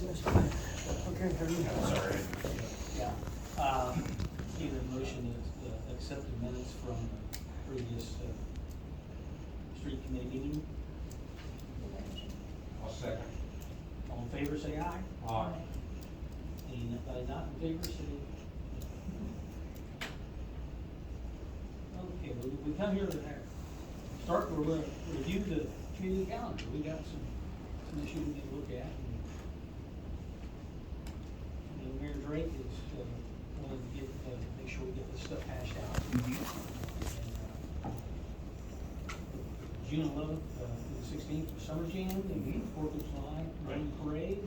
Okay, Sorry. Yeah. Need a motion to accept the minutes from the previous street committee meeting. I'll second. All in favor, say aye. Aye. Anybody not in favor, say. Okay, we come here to start, we're gonna review the community calendar. We got some issues we need to look at. And Mayor Drake is wanting to get, make sure we get this stuff hashed out. And, June 11th through the 16th for Summer Jam, and 4th of July Rain Parade.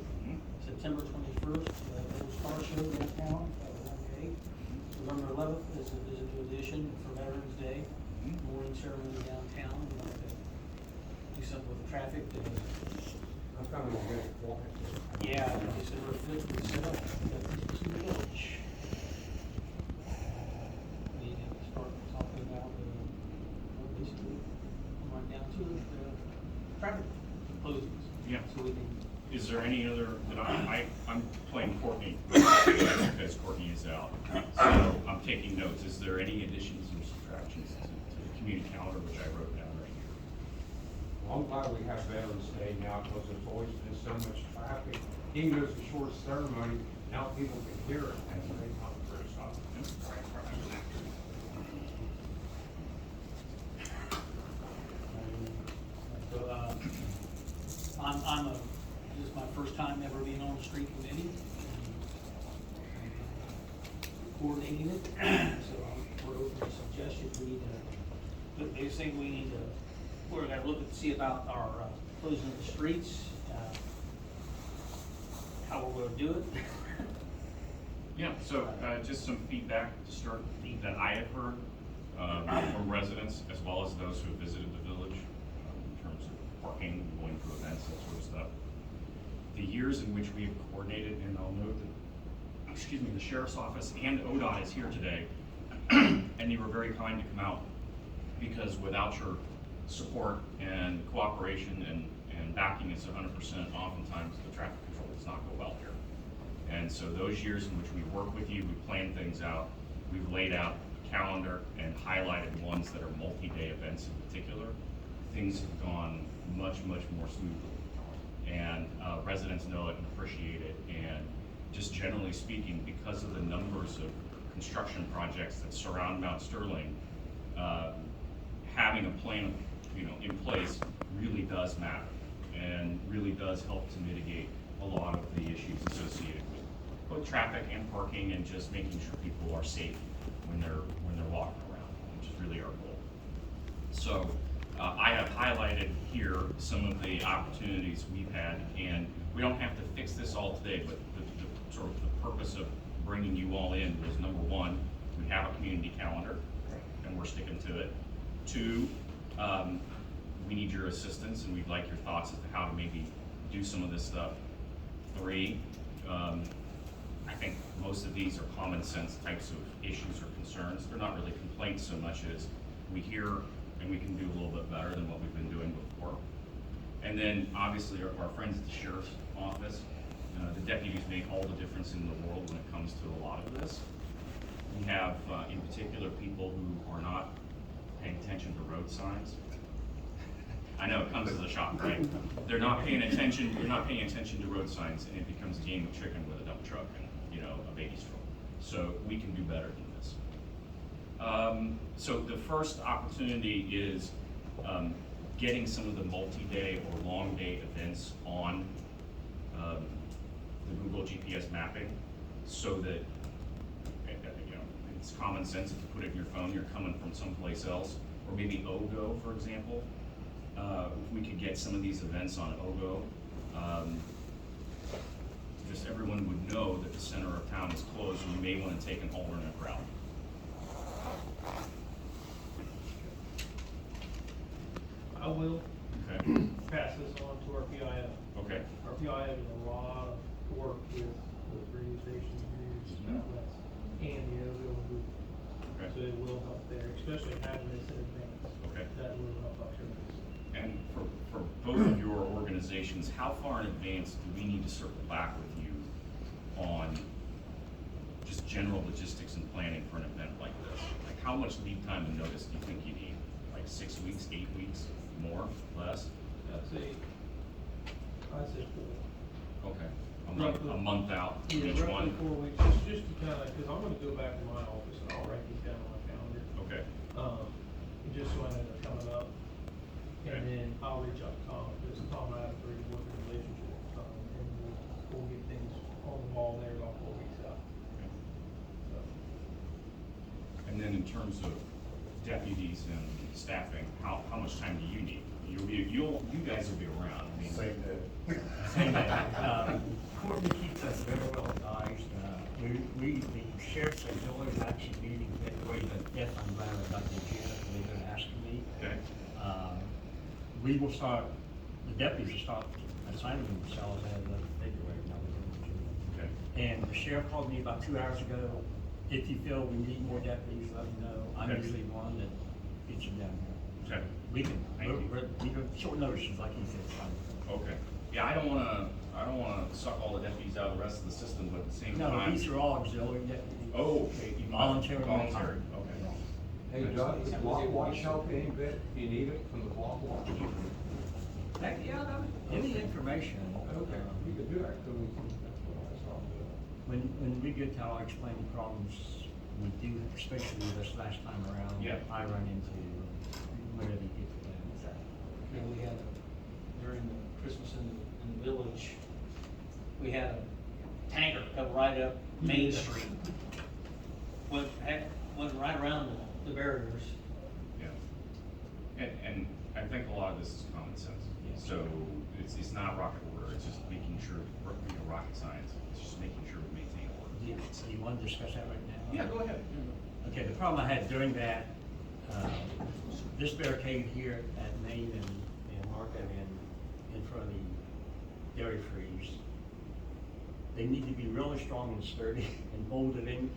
September 21st, little Star Show downtown, one day. November 11th is a visitor edition for Veterans Day, morning ceremony downtown. We'd like to do something with the traffic. I found it good. Yeah, December 5th, we set up the village. We need to start talking about, basically, right down to the traffic closings. Yeah. So we can. Is there any other, that I'm playing Courtney because Courtney is out. So I'm taking notes. Is there any additions or subtractions to the community calendar, which I wrote down right here? Well, I'm glad we have Veterans Day now, because there's always been so much traffic. Even though it's a short ceremony, now people can hear it. That's very helpful. So, this is my first time ever being on the street committee. Coordinating it, so we're open to suggestions. We need to, they say we need to, we're gonna look and see about our closing the streets, how we're gonna do it. Yeah, so just some feedback to start that I have heard from residents as well as those who have visited the village in terms of parking, going to events, that sort of stuff. The years in which we have coordinated, and I'll note that, excuse me, the sheriff's office and ODOT is here today, and you were very kind to come out, because without your support and cooperation and backing us 100%, oftentimes the traffic control does not go well here. And so those years in which we work with you, we plan things out, we've laid out a calendar and highlighted ones that are multi-day events in particular, things have gone much, much more smoothly. And residents know it and appreciate it. And just generally speaking, because of the numbers of construction projects that surround Mount Sterling, having a plan, in place really does matter and really does help to mitigate a lot of the issues associated with both traffic and parking, and just making sure people are safe when they're walking around, which is really our goal. So I have highlighted here some of the opportunities we've had, and we don't have to fix this all today, but the sort of the purpose of bringing you all in was, number one, we have a community calendar and we're sticking to it. Two, we need your assistance and we'd like your thoughts as to how to maybe do some of this stuff. Three, I think most of these are common sense types of issues or concerns. They're not really complaints so much as we hear and we can do a little bit better than what we've been doing before. And then obviously our friends at the sheriff's office, the deputies make all the difference in the world when it comes to a lot of this. We have in particular people who are not paying attention to road signs. I know it comes as a shock, right? They're not paying attention to road signs, and it becomes a game of chicken with a dump truck and a baby stroller. So we can do better than this. So the first opportunity is getting some of the multi-day or long day events on the Google GPS mapping, so that it's common sense. If you put it in your phone, you're coming from someplace else, or maybe OGO, for example. If we could get some of these events on OGO, just everyone would know that the center of town is closed, and you may want to take an alternate route. I will pass this on to our PIF. Okay. Our PIF does a lot of work with radio stations, outlets, and the OVO group. Okay. So it will help there, especially having this in advance. Okay. That will help out tremendously. And for both of your organizations, how far in advance do we need to circle back with you on just general logistics and planning for an event like this? Like, how much lead time and notice do you think you need? Like 6 weeks, 8 weeks, more, less? I'd say 4. Okay, Roughly. a month out from Yeah, each roughly one? 4 weeks, just to kind of, because I'm gonna go back to my office and I'll write these down on my calendar. Okay, Just so I know they're coming up. Okay. And then I'll reach out to Tom, because Tom and I have a very working relationship with Tom, and we'll get things on the ball there about 4 weeks out. okay. So, And then in terms of deputies and staffing, how much time do you need? You guys will be around. I mean, Same day. Same day. Courtney keeps us very well advised. The sheriff's auxiliary is actually meeting February, but yes, I'm glad about the agenda, they're gonna ask me. Okay, We will start, the deputies will start assigning themselves as of February, not in June. okay. And the sheriff called me about 2 hours ago. If you feel we need more deputies, let me know. I'm Okay. usually one that gets you down here. Okay. We can, Thank you. we can, short notices, like he said, fine. Okay. Yeah, I don't wanna suck all the deputies out of the rest of the system, but at the same No, time. these are all auxiliary deputies. Oh, okay. Voluntary. Voluntary, okay. Hey, Doug, is block watch help any bit? Do you need it from the block watch? Heck, yeah, any information. Okay, we could do that, couldn't we? That's what I saw. When we get to our explaining problems, we do, especially this last time around. Yeah. I run into whenever you get to that. And we had, during the Christmas in the village, we had a tanker come right up Main Street. Went right around the barriers. Yeah. And I think a lot of this is common sense. Yeah. So it's not rocket order, it's just making sure, rocket science, it's just making sure we maintain order. Do you want to discuss that right now? Yeah, go ahead. Okay, the problem I had during that, this barricade here at Main and Market and in front of the dairy freeze, they need to be really strong and sturdy and bolted in.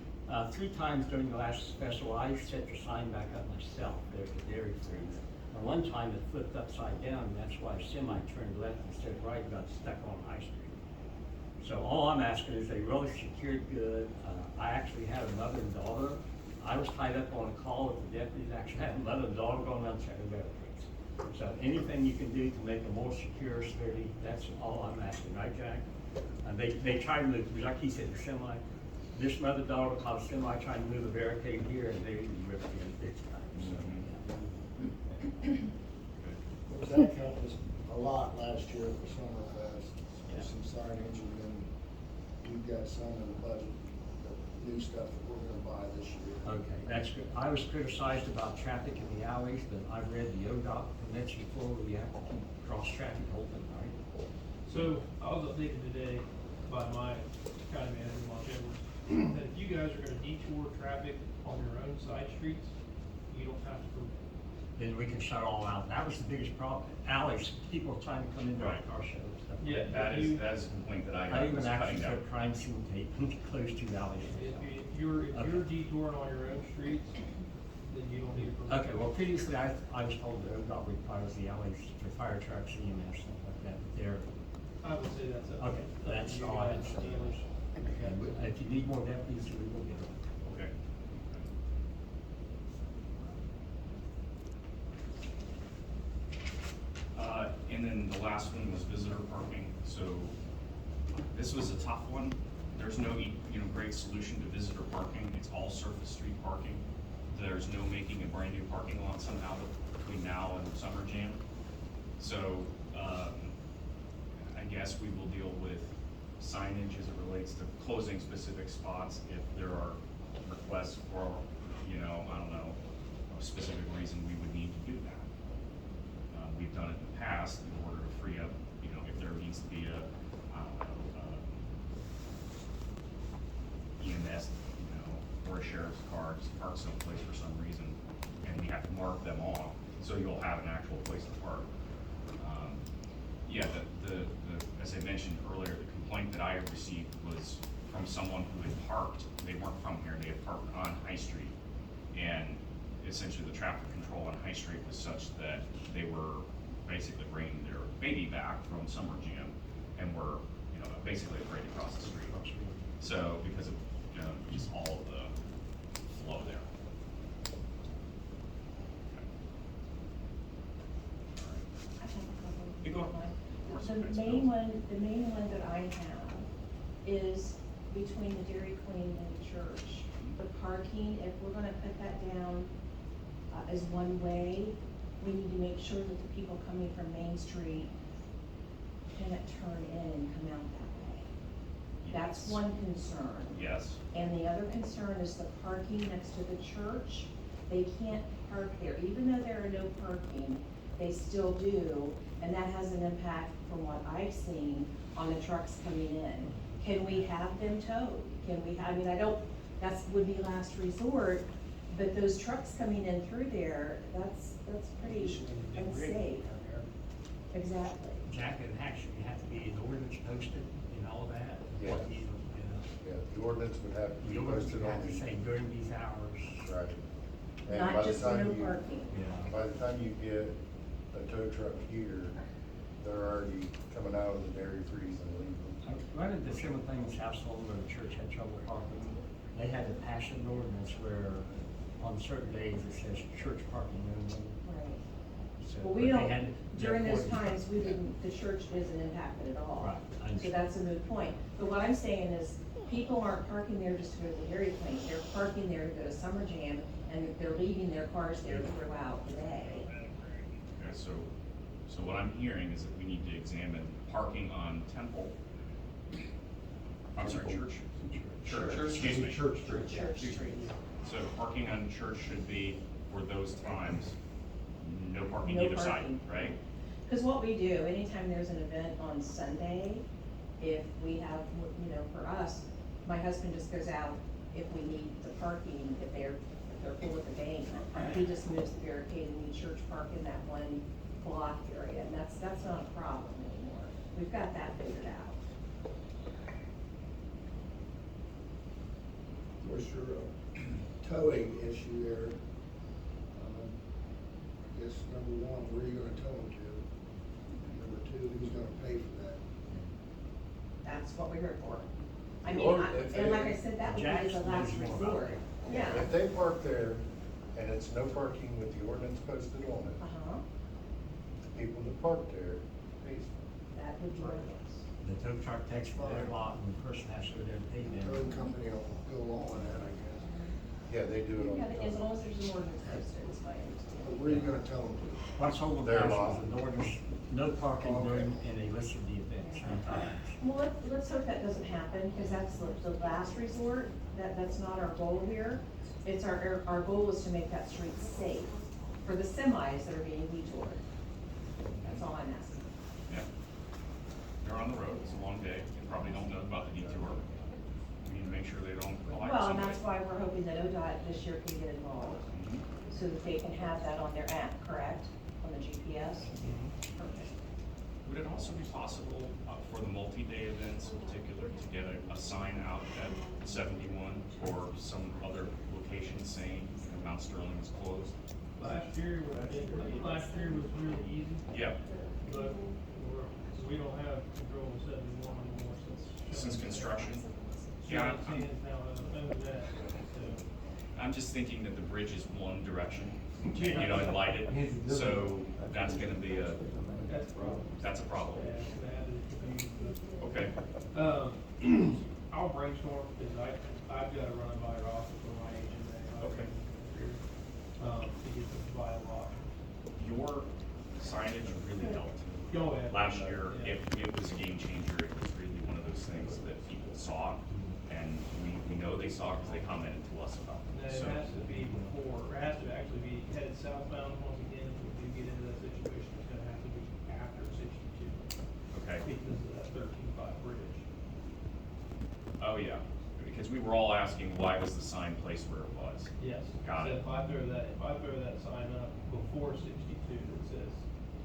3 times during the last festival, I set the sign back up myself, there's the dairy freeze. And one time it flipped upside down, and that's why a semi turned left instead of right, got stuck on High Street. So all I'm asking is they really secured good. I actually had a mother and daughter. I was tied up on a call with the deputies, actually had a mother and daughter going around checking barricades. So anything you can do to make it more secure, sturdy, that's all I'm asking, right, Jack? And they tried to move, like he said, the semi, this mother daughter called a semi trying to move a barricade here, and they ripped it in big time, so, yeah. Well, Zach helped us a lot last year for Summerfest, with some signage, and then we've got some in the budget, the new stuff that we're gonna buy this year. Okay, that's good. I was criticized about traffic in the alleys, but I've read the ODOT convention before, where you have to keep cross-traffic open, right? So I was updated today by my county manager, Mark Edwards, that if you guys are gonna detour traffic on your own side streets, you don't have to. Then we can shut all out. That was the biggest problem. Alleys, people are trying to come into our Right. car show and stuff. Yeah. That is a complaint that I I got, even was actually cutting took down. crime scene tape and closed 2 alleys. If you're Okay. detouring on your own streets, then you don't need a permit. Okay, well, previously I was told that ODOT requires the alleys for fire trucks, EMS, stuff like that. They're, I would say that's up. okay, that's you all I had guys, to say. dealers. And if you need more deputies, we will get them. Okay. And then the last one was visitor parking, so this was a tough one. There's no, great solution to visitor parking, it's all surface street parking. There's no making a brand new parking lot somehow between now and Summer Jam. So, I guess we will deal with signage as it relates to closing specific spots if there are requests for, I don't know, a specific reason we would need to do that. We've done it in the past in order to free up, if there needs to be EMS, or a sheriff's car just parked someplace for some reason, and we have to mark them off, so you'll have an actual place to park. Yeah, as I mentioned earlier, the complaint that I had received was from someone who had parked, they weren't from here, they had parked on High Street, and essentially the traffic control on High Street was such that they were basically bringing their baby back from summer jam, and were, you know, basically right across the street. So, because of, you know, just all of the flow there. I have a couple. You go ahead. The main one that I have is between the Dairy Queen and the church. The parking, if we're gonna put that down, as one way, we need to make sure that the people coming from Main Street cannot turn in and come out that way. That's Yes. one concern. Yes. And the other concern is the parking next to the church. They can't park there, even though there are no parking, they still do. And that has an impact, from what I've seen, on the trucks coming in. Can we have them towed? Can we, I mean, I don't, that's, would be last resort, but those trucks coming in through there, that's pretty unsafe. Exactly. Jack, and actually, you have to be an ordinance posted and all that. Yeah. What you know, Yeah, the ordinance would have to be the ordinance posted would on have to the. say during these hours. Right. And Not by the just for time no you- parking. Yeah. By the time you get a tow truck here, they're already coming out of the dairy freeze and leaving. I run into similar things, household where the church had trouble parking. They had to pass an ordinance where on certain days it says church parking only. Right. So, Well, but we they don't, had- during those therefore- times, we didn't, the church isn't impacted at all. Right, I So understand. that's a moot point. But what I'm saying is, people aren't parking there just to go to the Dairy Queen, they're parking there to go to Summer Jam, and they're leaving their cars there throughout the day. Okay, so what I'm hearing is that we need to examine parking on Temple. I'm sorry, Church? Church, excuse me. Church Street. Church Excuse me. Street. So parking on Church should be, for those times, no parking No either side, parking. right? Because what we do, anytime there's an event on Sunday, if we have, you know, for us, my husband just goes out if we need the parking, if they're full at the game. He just moves the barricade and we church park in that one block area, and that's not a problem anymore. We've got that figured out. What's your towing issue there? I guess number one, where are you gonna tow them to? And number two, who's gonna pay for that? That's what we're here for. I mean, Or if and like they- I said, that would be Jack's the last knows more about resort. it. Yeah. If they park there and it's no parking with the ordinance posted on it, Uh-huh, people that park there pays that would be nice. The tow truck takes from their lot and the person has to go there and pay for it. them. Towing company will go along with that, I guess. Yeah, they do it on Yeah, as the long as there's an ordinance posted, it's my But understanding. where are you gonna tow them to? What's holding Their us lot. was an ordinance, no parking Okay. during, and they listed the events sometimes. Well, let's hope that doesn't happen, because that's the last resort, that's not our goal here. It's our goal is to make that street safe for the semis that are being detoured. That's all I'm asking. Yeah. They're on the road, it's a long day, they probably don't know about the detour. We need to make sure they don't collide Well, and somebody. that's why we're hoping that ODOT this year can get involved, Mhm. so that they can have that on their app, correct? On the GPS? Perfect. Would it also be possible for the multi-day events in particular to get a sign out at 71 or some other location saying, you know, Mount Sterling is closed? Last year was really easy, Yeah, but we don't have control of 71 anymore since construction. Yeah, Yeah, I'm now over that, so. I'm just thinking that the bridge is one direction, you know, and lighted, so that's gonna be That's a problem. that's a problem. Yeah, that is confusing, but- Okay, I'll brainstorm, because I've got to run by her office for my HMA. Okay. To get the vital option. your signage really helped. Go ahead. Last year, Yeah. it was a game changer, it was really one of those things that people saw, and we know they saw because they commented to us about And it, it so. has to be before, or it has to actually be headed southbound once again, if we do get into that situation, it's gonna have to be after 62, Okay, because of that 13.5 bridge. oh yeah, because we were all asking, why was the sign placed where it was? Yes. Got So it. if I throw that sign up before 62 that says.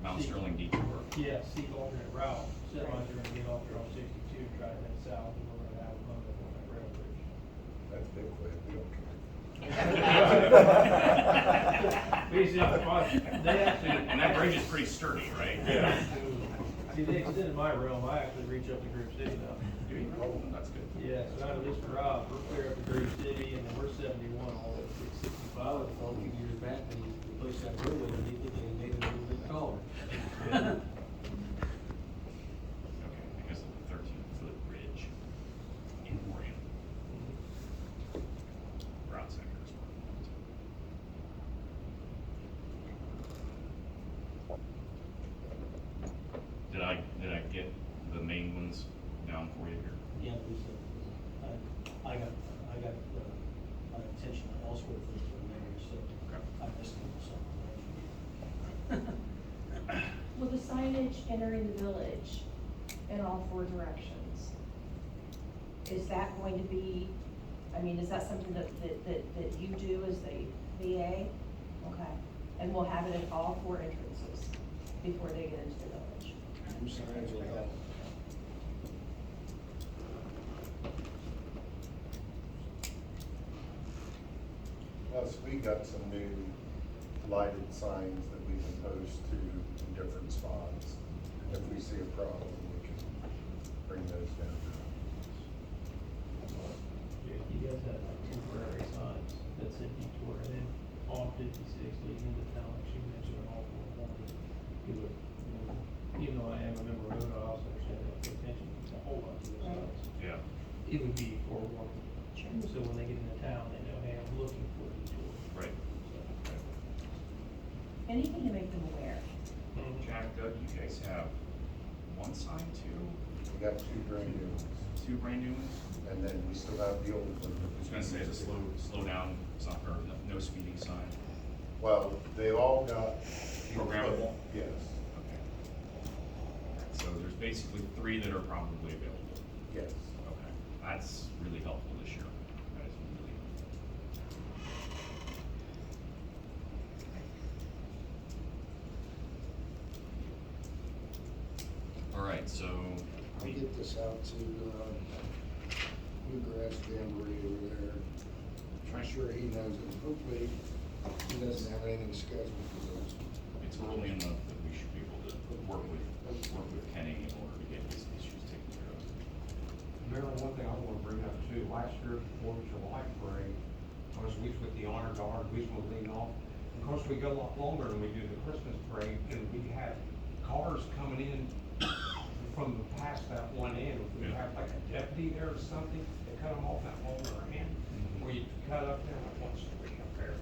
Mount seek- Sterling detour. Yeah, seek alternate route, semis are gonna get off there on 62, try to head south, and we're gonna have fun on that rail bridge. That's big way, we don't care. Basically, they actually. And that bridge is pretty sturdy, right? See, they extended my realm, I actually reach up to Grove City now. Do you? Oh, that's good. Yeah, so out of this garage, we're clear up to Grove City, and then we're 71 all the way to 65. I would have thought a few years back, when you replaced that roadway, they made it a little bit taller. Okay, because of the 13-foot bridge in Orion. Brown Center is what we want. Did I get the main ones down for you here? Yeah, Lisa, I got my attention elsewhere for the mayor, so Okay. I missed something. Will the signage entering the village in all four directions, is that going to be, I mean, is that something that you do as the VA? Okay, and we'll have it at all four entrances before they get into the village. New signs will help. Plus, we got some new lighted signs that we can post to in different spots. If we see a problem, we can bring those down. You guys have like temporary signs that said detour, and then on 56 leading into town, like she mentioned, on all four corners. It would, even though I am a member of ODA, I also understand that pay attention to a whole bunch of those signs. Yeah. It would be forewarning. So when they get into town, they know, hey, I'm looking for a detour. Right. Anything to make them aware. Jack, Doug, you guys have one sign, two, We got two brand new ones, two brand new ones? and then we still have the old one. I was gonna say the slow down sign, or no speeding sign. Well, they all got. Programmable? Yes. Okay. So there's basically three that are probably available. Yes. Okay, that's really helpful this year. That is really helpful. All right, so. I'll get this out to, Bluegrass Jamboree over there. I'm sure he knows it. Hopefully, he doesn't have anything scheduled for those. It's early enough that we should be able to work with Kenny in order to get these issues taken care of. Marilyn, one thing I wanna bring up too, last year, 4th of July parade, of course, we was with the honor guard, we was leading off. Of course, we go a lot longer than we do the Christmas parade, and we have cars coming in from past that one end. We Yeah. have like a deputy there or something, they cut them off that longer end, where you cut up there like one street up there.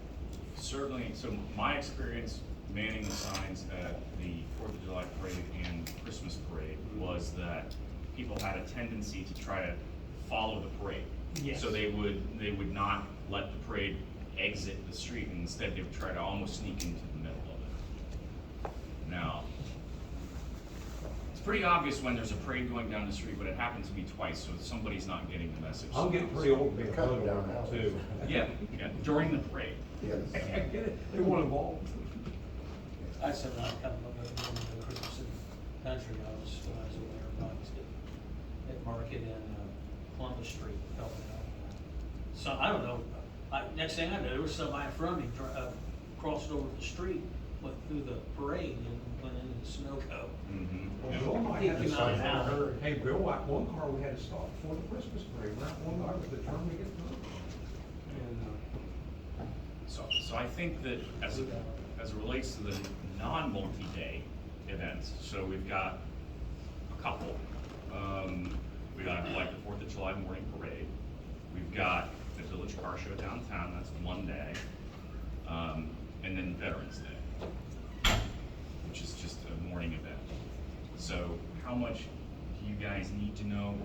Certainly, so my experience manning the signs at the 4th of July parade and Christmas parade was that people had a tendency to try to follow the parade. Yes. So they would not let the parade exit the street, and instead they would try to almost sneak into the middle of it. Now, it's pretty obvious when there's a parade going down the street, but it happened to me twice, so somebody's not getting the message. I'm getting pretty old to be a Cut photo down now houses. too. Yeah, during the parade. Yes. I get it, they want involved. I said, I kind of look at the Christmas in the country, I was over there, I was at Market and Columbus Street, helping out. So, I don't know, next thing I know, there was somebody in front of me, crossed over the street, went through the parade and went into the snow cone. Well, Bill and I had to Thinking stop out loud. for her. Hey, Bill, one car we had to stop before the Christmas parade, that one guy was determined to get through. And, So I think that as it relates to the non-multi-day events, so we've got a couple. We got like the 4th of July morning parade. We've got the Village Car Show downtown, that's one day. And then Veterans Day, which is just a morning event. So how much do you guys need to know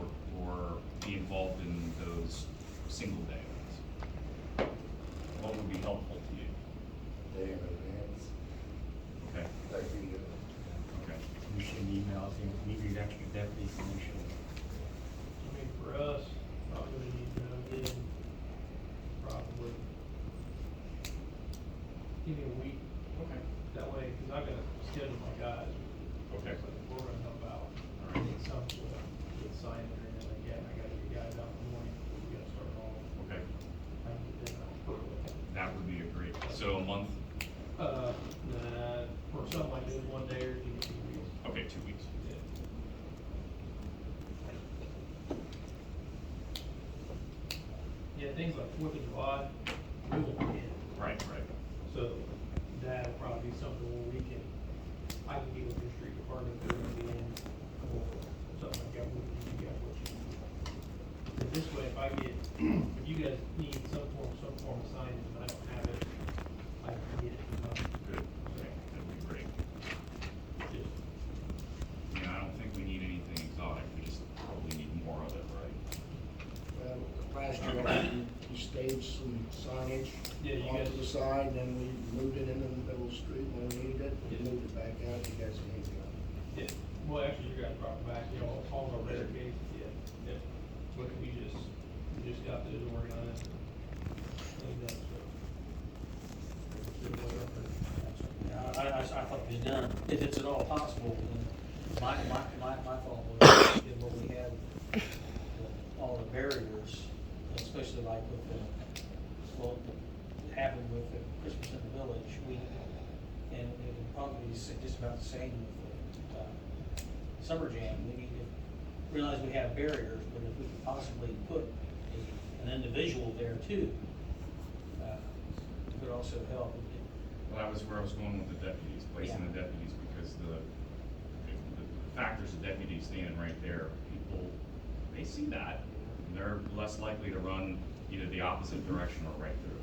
or be involved in those single day events? What would be helpful to you? Day in advance, Okay, like we do. okay. You send emails, and we need extra deputies, and we should. I mean, for us, probably need to know in probably, give me a week, Okay. that way, cause I gotta schedule my guys. Okay. So we're gonna help out. All right. Need some sort of, get signed there, and like, yeah, I gotta get guys out in the morning, before we gotta start all, Okay, I can get them out early. that would be a great, so a month, For some I do one wait 2 weeks. Yeah, things like Fourth of July, we won't get it. Right, right. So that'll probably be something where I can get with your street department, put it in, or something like that, we can you guys what you need. But this way, if you guys need some form of signage, and I don't have it, I can get it. Good, okay, that'd be great. Just, Yeah, I don't think we need anything exotic, we just probably need more of it, right? Well, last year, we staged some signage Yeah, you off guys- to the side, then we moved it into the middle of the street when we needed it, we moved it back out, you guys can hang it up. yeah, well, actually, you guys brought it back, you know, all the barricades, yeah. But we just got those organized. Cleaned up, so. I thought it was done, if it's at all possible, then my thought was, is what we had, all the barriers, especially like with what happened with the Christmas in the Village, and it would probably be just about the same with the Summer Jam, we need to realize we have barriers, but if we could possibly put an individual there too, it could also help. Well, that was where I was going with the deputies, placing the deputies, because the fact there's a deputy standing right there, people, they see that, and they're less likely to run either the opposite direction or right through.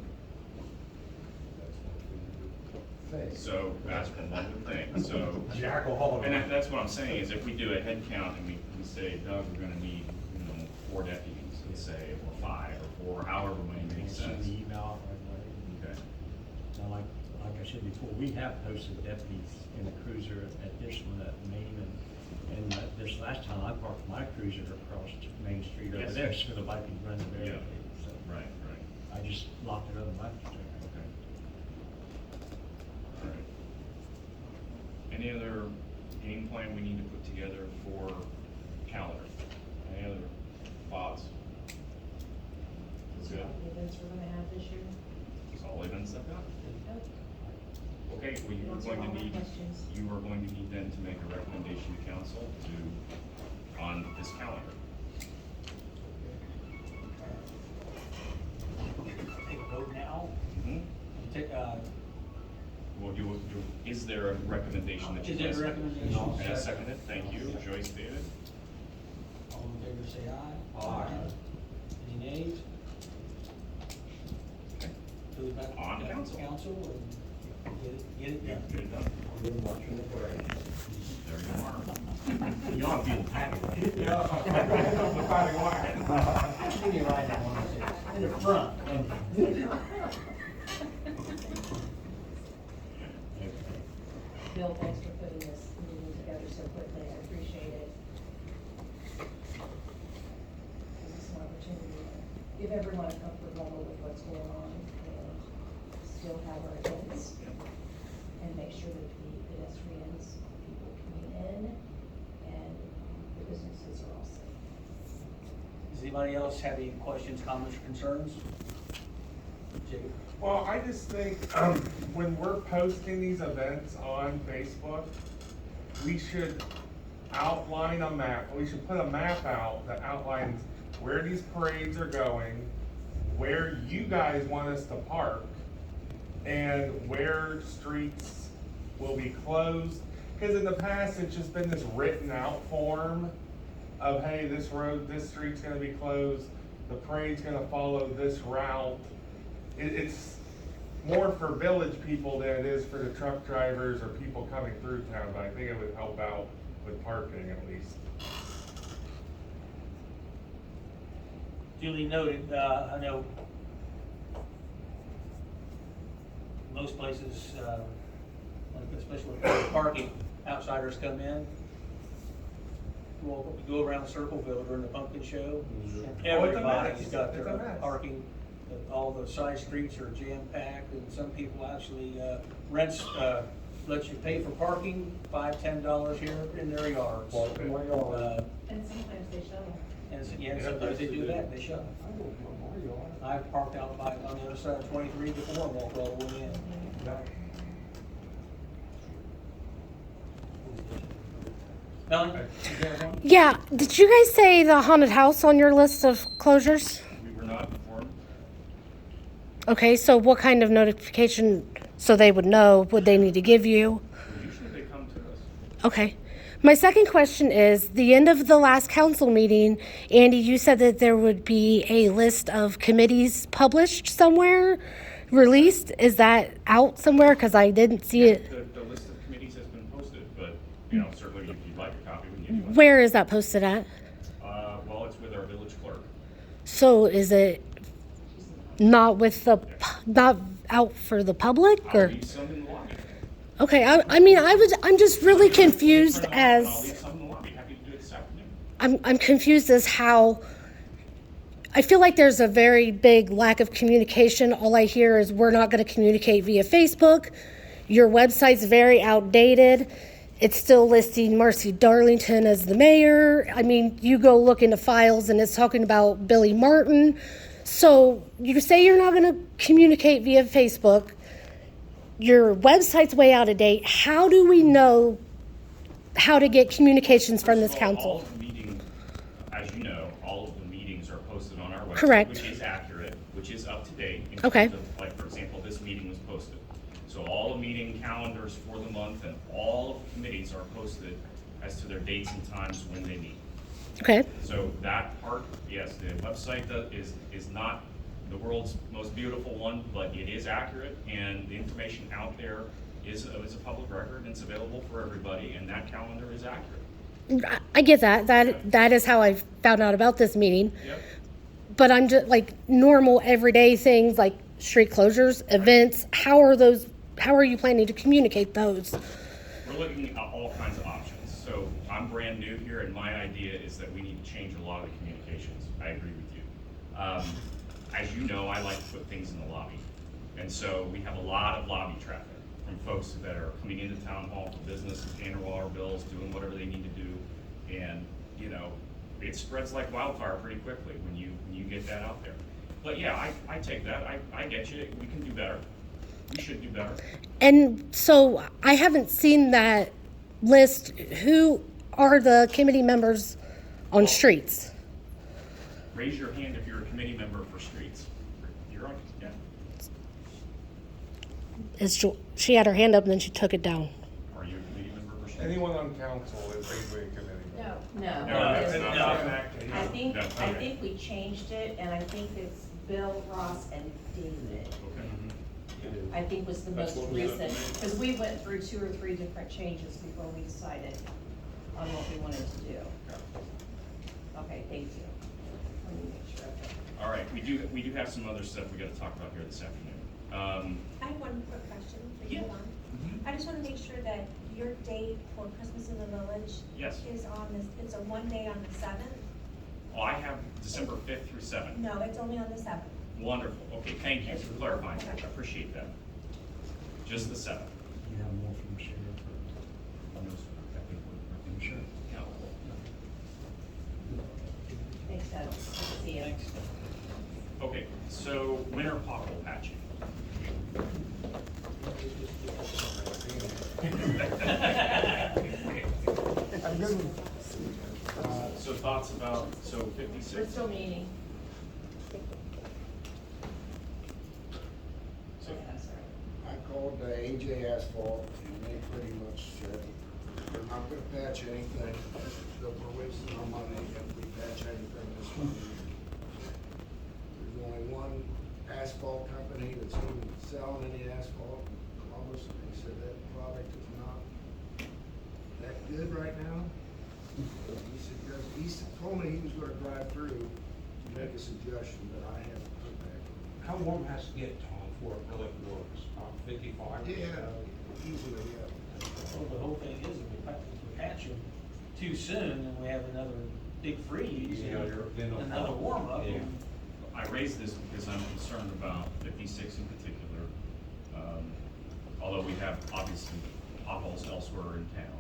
So that's one good thing, so. Jackal Hall. And that's what I'm saying, is if we do a head count and we say, Doug, we're gonna need, 4 deputies, let's say, or 5, or 4, however many makes Send sense. the email, Okay. now, like I said before, we have posted deputies in the cruiser at this one at Main, and this last time I parked my cruiser across Main Street over Yes. there, so nobody can run the Yeah. barricade, so. Right, right. I just locked it up in my cruiser. Okay. All right. Any other game plan we need to put together for calendar? Any other thoughts? Is Good. that the events we're gonna have this year? That's all events I've got. Oh, Okay, well, you are Those are going all to my need, questions. you are going to need then to make a recommendation to council on this calendar. Take a vote now, Mhm. take, Well, is there a recommendation that you? Is there a guys- recommendation? And a seconded, thank you, Joyce, David. all in favor say aye. Aye. Any nays? Okay. Put it back On to council. Council and get it done. Get it done. Watching the parade. There you are. You ought to be happy. Yeah. The fighting line. Give me a ride that one, in the front. Bill, thanks for putting this meeting together so quickly, I appreciate it. This is an opportunity to give everyone a comfort level with what's going on and still have our events and make sure that the pedestrians, people coming in, and the businesses are all safe. Does anybody else have any questions, comments, or concerns? Jacob? Well, I just think, when we're posting these events on Facebook, we should outline a map, we should put a map out that outlines where these parades are going, where you guys want us to park, and where streets will be closed. Cause in the past, it's just been this written out form of, hey, this road, this street's gonna be closed, the parade's gonna follow this route. It's more for village people than it is for the truck drivers or people coming through town, but I think it would help out with parking at least. Duly noted, I know most places, especially with parking, outsiders come in. Go around Circleville during the pumpkin show. Everybody's got It's a their mess. parking, all the side streets are jam-packed, and some people actually, let you pay for parking, $5, $10 here in their yards. Park in my yard. And sometimes they shuttle. And sometimes they do that, they shut. I go to my yard. I've parked out on the other side of 23 before and walked all the way in. Yeah. Ellen? You have one? Yeah, did you guys say the haunted house on your list of closures? We were not informed. Okay, so what kind of notification, so they would know, would they need to give you? Usually they come to us. Okay. My second question is, the end of the last council meeting, Andy, you said that there would be a list of committees published somewhere, released. Is that out somewhere? Because I didn't see it. The list of committees has been posted, but, you know, certainly if you'd like a copy, we can give you one. Where is that posted at? Well, it's with our village clerk. So is it not with the, not out for the public I'll or? leave some in the lobby. Okay, I'm just really confused I'll leave as, some in the lobby. Happy to do it this afternoon. I'm confused as how, I feel like there's a very big lack of communication. All I hear is we're not gonna communicate via Facebook. Your website's very outdated. It's still listing Marcy Darlington as the mayor. I mean, you go look into files and it's talking about Billy Martin. So you say you're not gonna communicate via Facebook. Your website's way out of date. How do we know how to get communications from this First of all, All council? of the meeting, as you know, all of the meetings are posted on our website. Correct. Which is accurate, which is up to date. in Okay. terms of, like, for example, this meeting was posted. So all the meeting calendars for the month and all of the committees are posted as to their dates and times when they meet. Okay, So that part, yes, the website is not the world's most beautiful one, but it is accurate, and the information out there is a public record, and it's available for everybody, and that calendar is accurate. I get that. That is how I found out about this meeting. Yep. But I'm just like normal everyday things like street closures, events. How are you planning to communicate those? We're looking at all kinds of options. So I'm brand new here, and my idea is that we need to change a lot of the communications. I agree with you. As you know, I like to put things in the lobby. And so we have a lot of lobby traffic from folks that are coming into town hall for business, paying their water bills, doing whatever they need to do. And, you know, it spreads like wildfire pretty quickly when you get that out there. But yeah, I take that. I get you. We can do better. We should do better. And so I haven't seen that list. Who are the committee members on streets? Raise your hand if you're a committee member for streets. You're on, yeah. She had her hand up and then she took it down. Are you a committee member for streets? Anyone on council is basically a committee member. No. No, that's It's not not fair. an active. I think, No, I okay. think we changed it, and I think it's Bill, Ross, and David. Okay. I think was the That's most what we have. recent, because we went through 2 or 3 different changes before we decided on what we wanted to do. Okay, thank you. Let me make sure. All right, we do have some other stuff we gotta talk about here this afternoon. I have one quick question for Yeah. you, Lon. I just wanna make sure that your date for Christmas in the Village Yes. is on this, it's a one day on the 7th? Oh, I have December 5th through 7th. No, it's only on the 7th. Wonderful, okay, thank you for clarifying, I appreciate that. Just the 7th. You have more from the sheriff Sure. Yeah. Thanks, Ed. Good to see you. Okay, so winter pothole patching. So thoughts about, so We're 56? still meeting. So- Yeah, sorry. I called AJ Asphalt, and they pretty much said, they're not gonna patch anything, that we're wasting our money if we patch anything this winter. There's only one asphalt company that's even selling any asphalt in Columbus, and they said that product is not that good right now. He told me he was gonna drive through to make a suggestion, but I haven't heard back. How warm has to get, Tom, before it really works? 55? Yeah, easily, yeah. Well, the whole thing is, if we patch them too soon, and we have another big freeze, Yeah, then they'll another pop. warm up. Yeah. I raise this because I'm concerned about 56 in particular. Although we have obviously potholes elsewhere in town.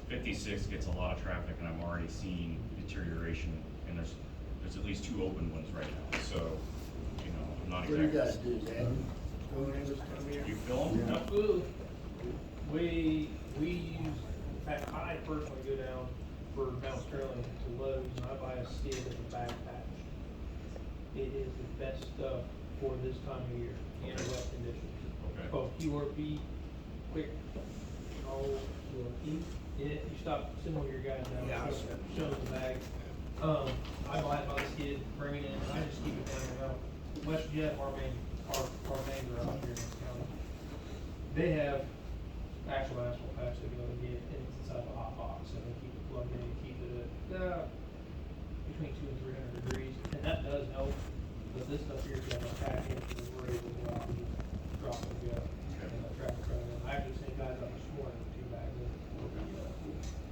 56 gets a lot of traffic, and I'm already seeing deterioration, and there's at least 2 open ones right now, so, you know, I'm not What do you exactly. guys do, Dad? Go in this time of year? You fill them? We use In fact, I personally go down for Mount Sterling to Lowe's and I buy a skid of a bag patch. It is the best stuff for this time of year in wet conditions. Okay. Both QRP, quick, all QRP. You stop similar to your guys down, Yeah, I show them the bag. I buy it by the skid, bring it in, and I just keep it down there. West Jet, our main garage here in this county. They have actual asphalt patch they go and get, and it's inside of a hot box, and they keep it plugged in, keep it at, between 200 and 300 degrees, and that does help. But this stuff here, you have a pack in, so we're able to go out and just drop it and go, and traffic right in. I actually seen guys out this morning with 2 bags in, for the,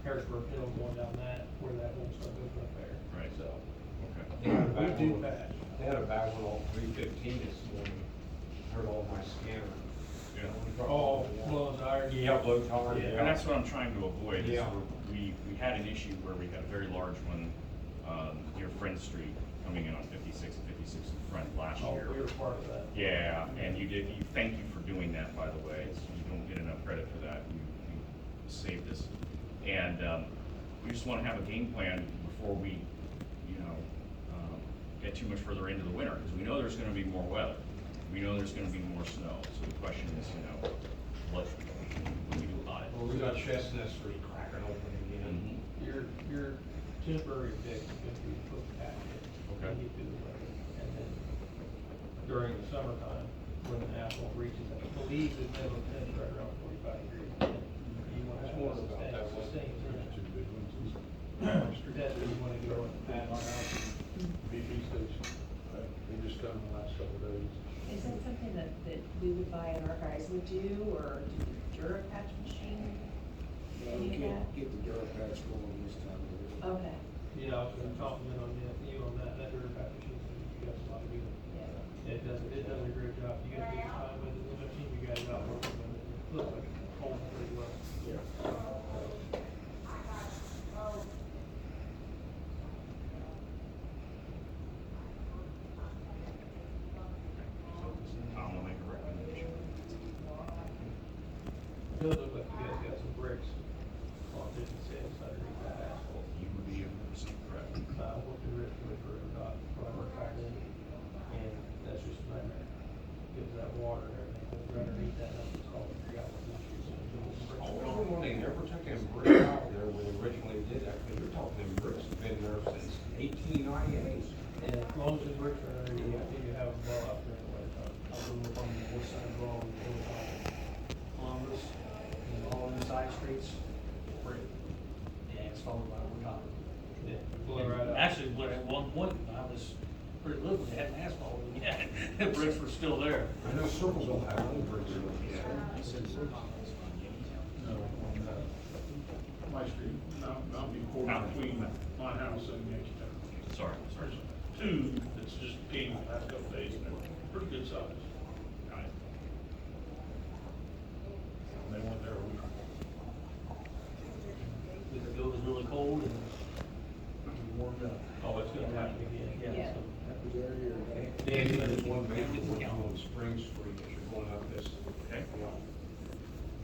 Harrisburg Hill going down that, where that whole stuff goes up there. Right. So, Okay. we do patch. They had a bad one on 315 this morning, hurt all my scanner. Yeah. Oh, blows iron. Yeah, blow tire. And that's what I'm trying to avoid, is Yeah. we had an issue where we had a very large one, near Friend Street, coming in on 56 and 56 in front last Oh, year. we were part of that. Yeah, and thank you for doing that, by the way. You don't get enough credit for that. You saved us. And, we just wanna have a game plan before we, get too much further into the winter, because we know there's gonna be more weather. We know there's gonna be more snow, so the question is, what do we do about it? Well, we got Chestnut Street cracking open again. Your temporary fix is gonna be put patch in. Okay. When you do the weather. And then during the summertime, when the asphalt reaches, I believe the minimum temperature right around 45 degrees. You want to More about that one. sustain. That's where you wanna go and patch. BP station, we just done the last couple of days. Is that something that we would buy and our guys would do, or do Durapatch machine? Yeah, Any we of can't that? get the Durapatch going this time of year. Okay, Yeah, I was gonna compliment on you on that Durapatch machine, you guys a lot of good. yeah. It does a great job. You guys take your time with it, I've seen you guys out working with it, it looks like it's holding pretty well. Yeah. Tom will make a recommendation. It does look like you guys got some bricks on 56 underneath that asphalt. You would be 100% correct. Worked in Richmond for about, when I worked back then, and that's just a nightmare. Because that water and everything, goes underneath that, that's what's called, figure out what the issue is. I wonder when they never took them bricks out there when they originally did that, because you're talking them bricks have been there since 1898. And as long as the bricks are underneath, I think you have them well out there in the winter. I'll do them up on the west side of the wall, Columbus, and all in the side streets, brick. Yeah, it's falling right on top. Yeah, blow right out. Actually, when at one point, I was pretty little, they had asphalt, and yeah, the bricks were still there. I know Circleville had old bricks in it. No, on my street, not before, between my house and Yankee Town. Sorry. There's two that's just came the last couple days, and they're pretty good size. Got it. And they went there a week. Because it was really cold and warmed up. Oh, it's gonna happen again. Yeah. so- Happy there, year. Dan, there's one major one on Spring Street that you're going up this. Okay.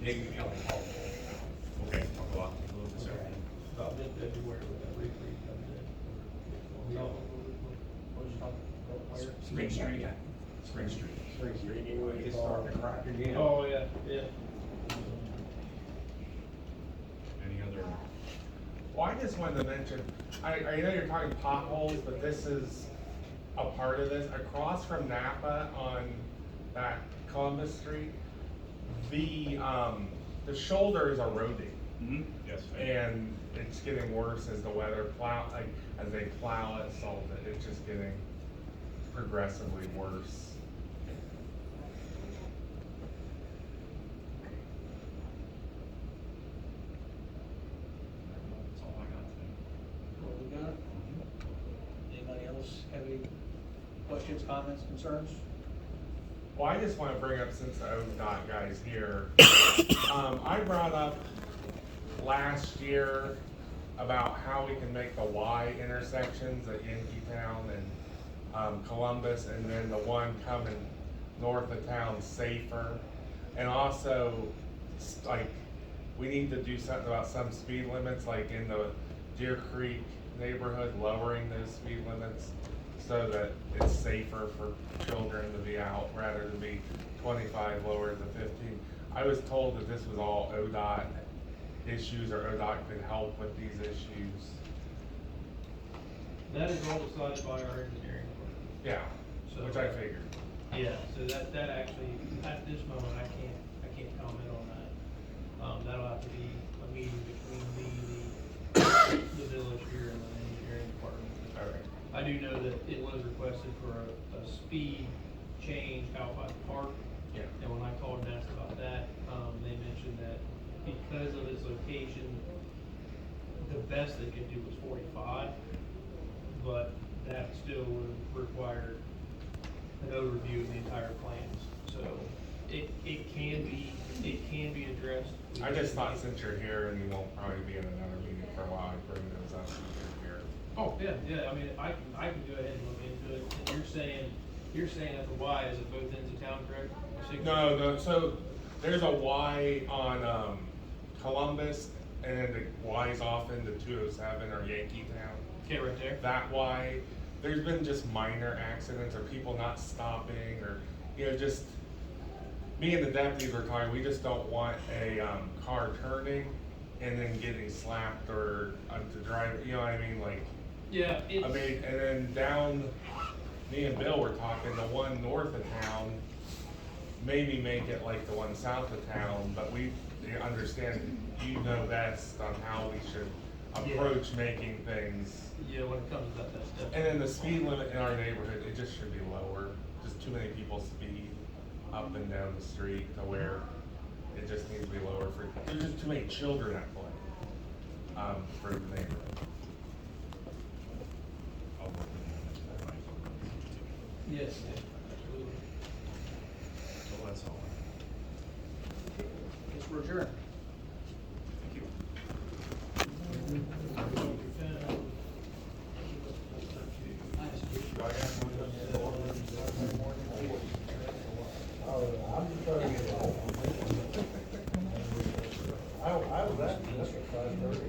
Dig Alley Hall. Okay, I'll go out and take a look this afternoon. About mid-February when that refreeze comes in. What was you talking about? Where? Spring Street. Spring Street. Spring Street, it's starting to crack again. Oh, yeah, yeah. Any other? Well, I just wanted to mention, I know you're talking potholes, but this is a part of this. Across from Napa on that Columbus Street, the shoulder is eroding. Mm-hmm. Yes. And it's getting worse as the weather as they plow it, salt it, it's just getting progressively worse. That's all I got today. What we got? Anybody else have any questions, comments, concerns? Well, I just wanna bring up, since the ODOT guy's here, I brought up last year about how we can make the Y intersections at Yankeetown and Columbus, and then the one coming north of town safer. And also, like, we need to do something about some speed limits, like in the Deer Creek neighborhood, lowering those speed limits so that it's safer for children to be out rather than be 25 lower to 15. I was told that this was all ODOT issues, or ODOT could help with these issues. That is all decided by our engineering department. Yeah, which I figured. Yeah, so that actually, at this moment, I can't comment on that. That'll have to be a meeting between the village here and the engineering department. Okay. I do know that it was requested for a speed change out by the park. Yeah. And when I called and asked about that, they mentioned that because of its location, the best they could do was 45, but that still would have required an overview of the entire plans. So it can be addressed. I just thought since you're here and you won't probably be in another meeting for a while, I'd bring those up since you're here. Oh, yeah, I mean, I can go ahead and look into it, and you're saying that the Y is at both ends of town, correct? No, so there's a Y on, Columbus, and then the Y's off into 207 or Yankee Town. Okay, right there. That Y, there's been just minor accidents or people not stopping or, just, me and the deputies were talking, we just don't want a, car turning and then getting slapped or, to drive, you know what I mean, like. Yeah, I mean, and then down, me and Bill were talking, the one north of town, maybe make it like the one south of town, but we understand, you know best on how we should approach making things. yeah, when it comes to that stuff. And then the speed limit in our neighborhood, it just should be lower, just too many people speed up and down the street to where it just needs to be lower for, there's just too many children at play, for the neighborhood. I'll work with you. Yes, absolutely. So that's all. Guess we're adjourned. Thank you. I'm just trying to get home. I was at 5:30.